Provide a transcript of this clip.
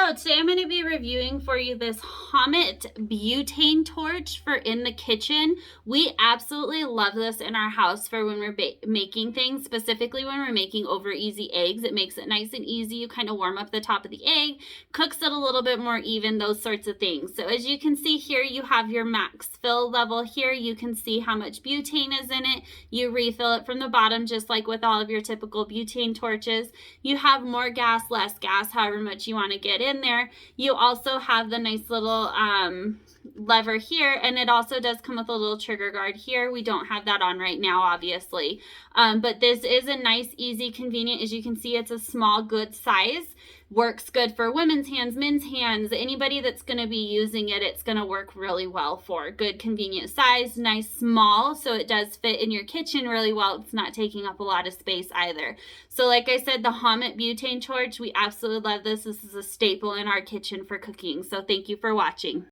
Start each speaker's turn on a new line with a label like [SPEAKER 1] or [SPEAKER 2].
[SPEAKER 1] So today I'm going to be reviewing for you this Homitt Butane Torch for in the kitchen. We absolutely love this in our house for when we're making things, specifically when we're making over easy eggs. It makes it nice and easy. You kind of warm up the top of the egg, cooks it a little bit more even, those sorts of things. So as you can see here, you have your max fill level here. You can see how much butane is in it. You refill it from the bottom, just like with all of your typical butane torches. You have more gas, less gas, however much you want to get in there. You also have the nice little lever here, and it also does come with a little trigger guard here. We don't have that on right now, obviously, but this is a nice, easy, convenient. As you can see, it's a small, good size. Works good for women's hands, men's hands, anybody that's going to be using it. It's going to work really well for. Good, convenient size, nice, small, so it does fit in your kitchen really well. It's not taking up a lot of space either. So like I said, the Homitt Butane Torch, we absolutely love this. This is a staple in our kitchen for cooking. So thank you for watching.